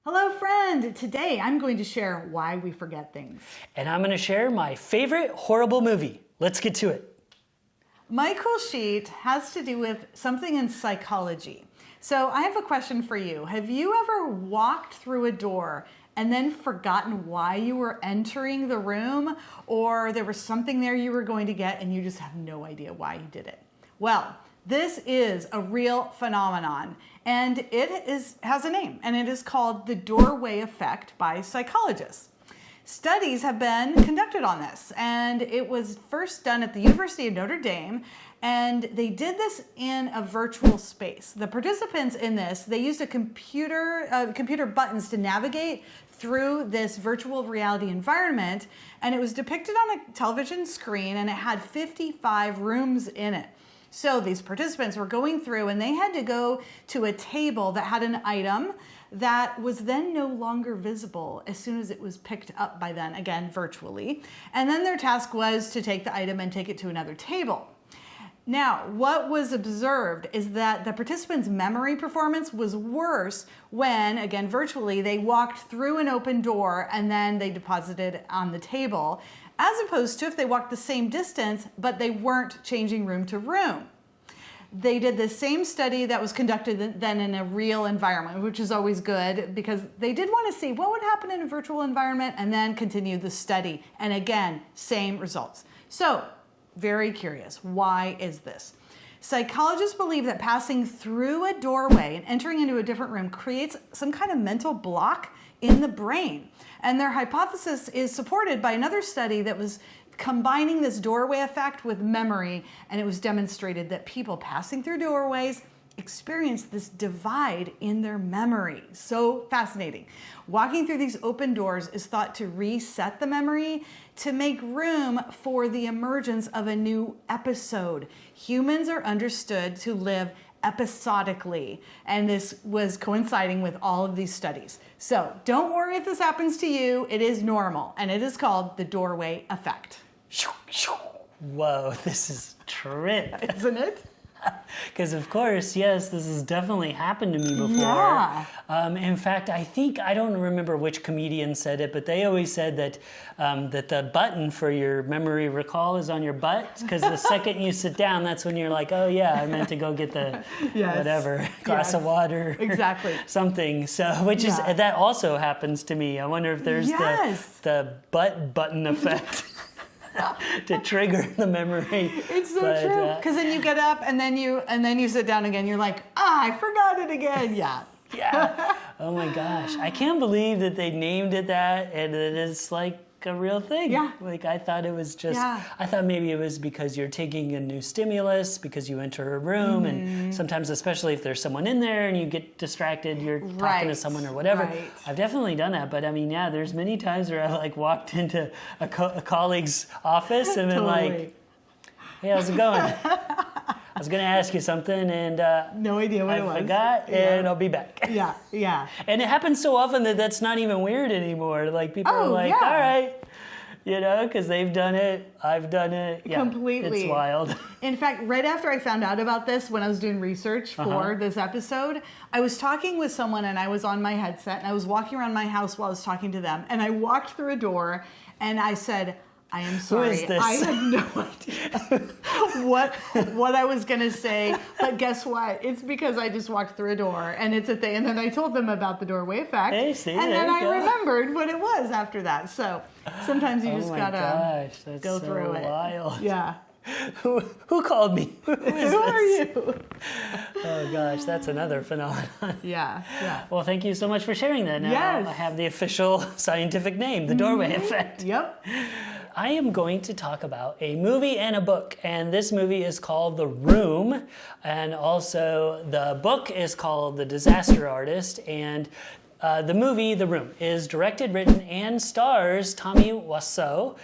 Hello, friend. Today I'm going to share why we forget things. And I'm going to share my favorite horrible movie. Let's get to it. My cool sheet has to do with something in psychology. So I have a question for you. Have you ever walked through a door and then forgotten why you were entering the room, or there was something there you were going to get and you just have no idea why you did it? Well, this is a real phenomenon, and it has a name, and it is called the doorway effect by psychologists. Studies have been conducted on this, and it was first done at the University of Notre Dame, and they did this in a virtual space. The participants in this, they used computer buttons to navigate through this virtual reality environment, and it was depicted on a television screen, and it had 55 rooms in it. So these participants were going through, and they had to go to a table that had an item that was then no longer visible as soon as it was picked up by them, again, virtually. And then their task was to take the item and take it to another table. Now, what was observed is that the participants' memory performance was worse when, again, virtually, they walked through an open door and then they deposited on the table, as opposed to if they walked the same distance, but they weren't changing room to room. They did the same study that was conducted then in a real environment, which is always good because they did want to see what would happen in a virtual environment and then continue the study. And again, same results. So, very curious, why is this? Psychologists believe that passing through a doorway and entering into a different room creates some kind of mental block in the brain. And their hypothesis is supported by another study that was combining this doorway effect with memory, and it was demonstrated that people passing through doorways experience this divide in their memory. So fascinating. Walking through these open doors is thought to reset the memory to make room for the emergence of a new episode. Humans are understood to live episodically, and this was coinciding with all of these studies. So don't worry if this happens to you. It is normal, and it is called the doorway effect. Whoa, this is a trip. Isn't it? Because of course, yes, this has definitely happened to me before. Yeah. In fact, I don't remember which comedian said it, but they always said that that the button for your memory recall is on your butt, because the second you sit down, that's when you're like, oh yeah, I meant to go get the whatever glass of water, exactly, something. So, which is that also happens to me. I wonder if there's the butt button effect. To trigger the memory. It's so true. Because then you get up and then you sit down again. You're like, I forgot it again. Yeah. Yeah. Oh my gosh. I can't believe that they named it that, and it is like a real thing. Yeah. Like I thought it was just, I thought maybe it was because you're taking a new stimulus, because you enter a room, and sometimes, especially if there's someone in there and you get distracted, you're talking to someone or whatever. Right. I've definitely done that, but I mean, yeah, there's many times where I've like walked into a colleague's office and been like, hey, how's it going? I was going to ask you something, and no idea what it was. I forgot, and I'll be back. Yeah, yeah. And it happens so often that that's not even weird anymore. Like people are like, all right, you know, because they've done it, I've done it. Yeah, completely. It's wild. In fact, right after I found out about this, when I was doing research for this episode, I was talking with someone, and I was on my headset, and I was walking around my house while I was talking to them, and I walked through a door, and I said, I am sorry. Who is this? I have no idea what I was going to say, but guess what? It's because I just walked through a door, and it's a thing. And then I told them about the doorway effect, hey, see, and then I remembered what it was after that. So sometimes you just gotta go through it. Wild. Yeah. Who called me? Who is this? Who are you? Oh gosh, that's another phenomenon. Yeah, yeah. Well, thank you so much for sharing that. Now I have the official scientific name, the doorway effect. Yep. I am going to talk about a movie and a book, and this movie is called The Room, and also the book is called The Disaster Artist, and the movie, The Room, is directed, written, and stars Tommy Wiseau.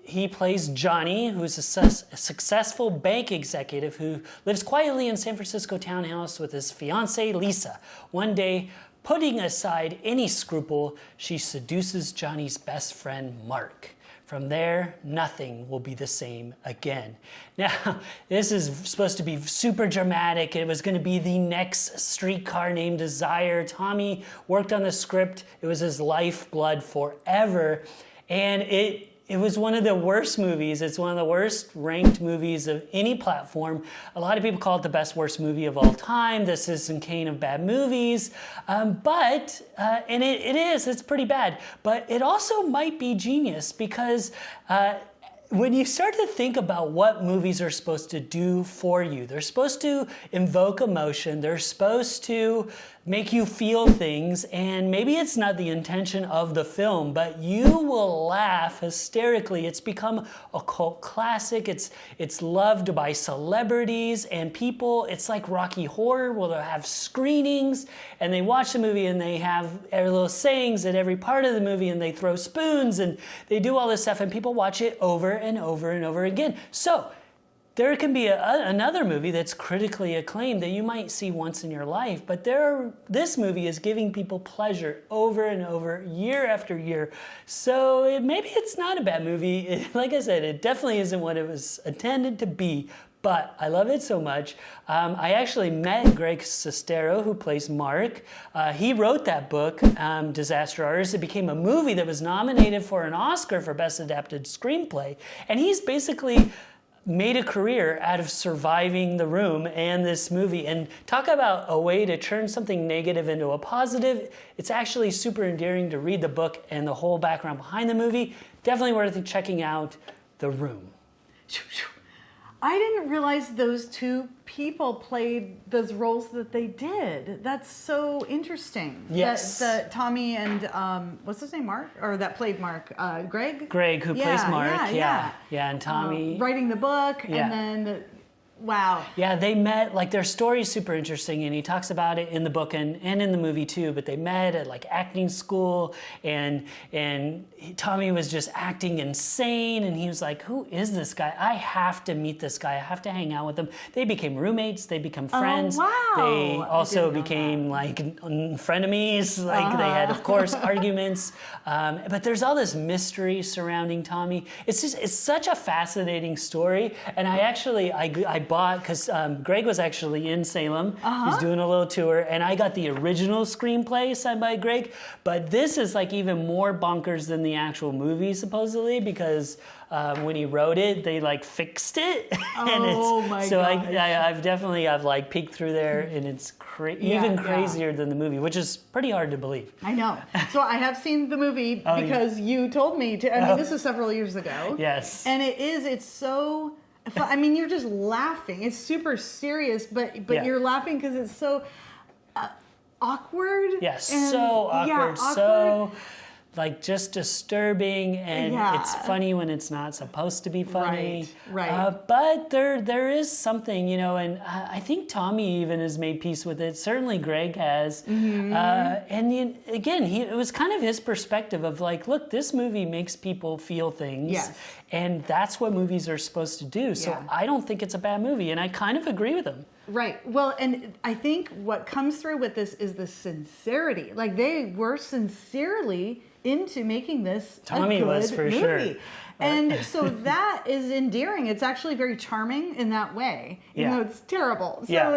He plays Johnny, who's a successful bank executive who lives quietly in San Francisco townhouse with his fiancée, Lisa. One day, putting aside any scruple, she seduces Johnny's best friend, Mark. From there, nothing will be the same again. Now, this is supposed to be super dramatic. It was going to be the next Streetcar Named Desire. Tommy worked on the script. It was his lifeblood forever. And it was one of the worst movies. It's one of the worst ranked movies of any platform. A lot of people call it the best worst movie of all time, the Citizen Kane of bad movies. And it's pretty bad. But it also might be genius because when you start to think about what movies are supposed to do for you, they're supposed to invoke emotion, they're supposed to make you feel things, and maybe it's not the intention of the film, but you will laugh hysterically. It's become a cult classic. It's loved by celebrities and people. It's like Rocky Horror, where they'll have screenings, and they watch the movie, and they have little sayings at every part of the movie, and they throw spoons, and they do all this stuff, and people watch it over and over and over again. So there can be another movie that's critically acclaimed that you might see once in your life, but this movie is giving people pleasure over and over, year after year. So maybe it's not a bad movie. Like I said, it definitely isn't what it was intended to be, but I love it so much. I actually met Greg Sestero, who plays Mark. He wrote that book, Disaster Artist. It became a movie that was nominated for an Oscar for Best Adapted Screenplay, and he's basically made a career out of surviving The Room and this movie. And talk about a way to turn something negative into a positive. It's actually super endearing to read the book and the whole background behind the movie. Definitely worth checking out The Room. I didn't realize those two people played those roles that they did. That's so interesting. Yes. That Tommy and, what's his name, Mark? Or that played Mark? Greg? Greg, who plays Mark. Yeah, and Tommy. Writing the book, and then... Wow. Yeah, they met, like their story's super interesting, and he talks about it in the book and in the movie too, but they met at like acting school, and Tommy was just acting insane, and he was like, who is this guy? I have to meet this guy. I have to hang out with him. They became roommates. They became friends. Oh, wow. They also became like frenemies. Like they had, of course, arguments. But there's all this mystery surrounding Tommy. It's such a fascinating story, and I bought, because Greg was actually in Salem. He's doing a little tour, and I got the original screenplay signed by Greg, but this is like even more bonkers than the actual movie, supposedly, because when he wrote it, they like fixed it. And my so gosh. I've like peeked through there, and it's even crazier than the movie, which is pretty hard to believe. I know. So I have seen the movie because you told me to. I mean, this is several years ago. Yes. And it's so... I mean, you're just laughing. It's super serious, but you're laughing because it's so awkward. Yes, so awkward. Yeah, awkward. So like just disturbing, and it's funny when it's not supposed to be funny. Right. But there is something, and I think Tommy even has made peace with it. Certainly Greg has. Mm-hmm. Again, it was kind of his perspective of like, look, this movie makes people feel things. Yes. And that's what movies are supposed to do. So I don't think it's a bad movie, and I kind of agree with him. Right. Well, and I think what comes through with this is the sincerity. Like they were sincerely into making this Tommy a good was for movie. sure. And so that is endearing. It's actually very charming in that way, even though it's terrible. So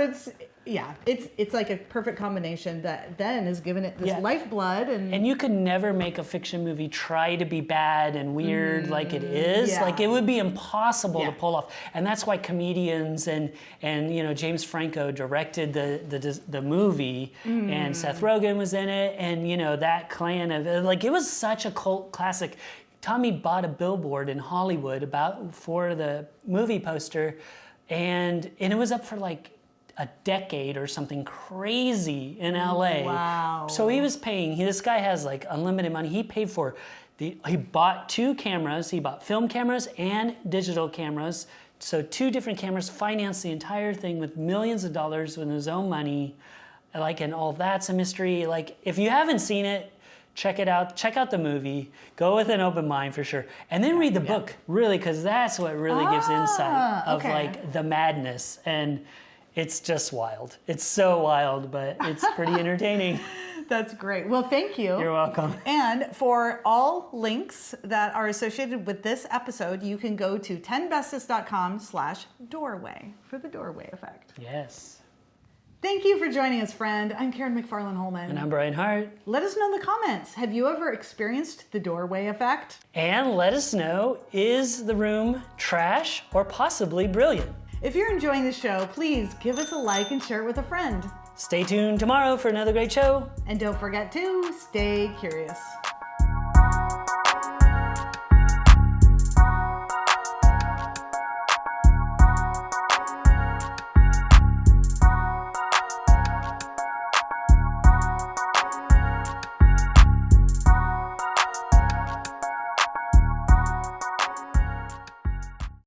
it's like a perfect combination that then has given it this lifeblood. And you could never make a fiction movie try to be bad and weird like it is. Yeah. Like it would be impossible to pull off. And that's why comedians and James Franco directed the movie, and Seth Rogen was in it, and that clan of like, it was such a cult classic. Tommy bought a billboard in Hollywood for the movie poster, and it was up for like a decade or something crazy in LA. Wow. So he was paying, this guy has like unlimited money. He paid for, he bought 2 cameras. He bought film cameras and digital cameras. So 2 different cameras, financed the entire thing with millions of dollars with his own money. Like, and all that's a mystery. Like, if you haven't seen it, check it out. Check out the movie. Go with an open mind for sure. And then read the book, really, because that's what really gives insight of like the madness. And it's just wild. It's so wild, but it's pretty entertaining. That's great. Well, thank you. You're welcome. And for all links that are associated with this episode, you can go to 10bestest.com/doorway for the doorway effect. Yes. Thank you for joining us, friend. I'm Karen McFarland-Holman. And I'm Brian Hart. Let us know in the comments, have you ever experienced the doorway effect? And let us know, is the room trash or possibly brilliant? If you're enjoying the show, please give us a like and share it with a friend. Stay tuned tomorrow for another great show. And don't forget to stay curious.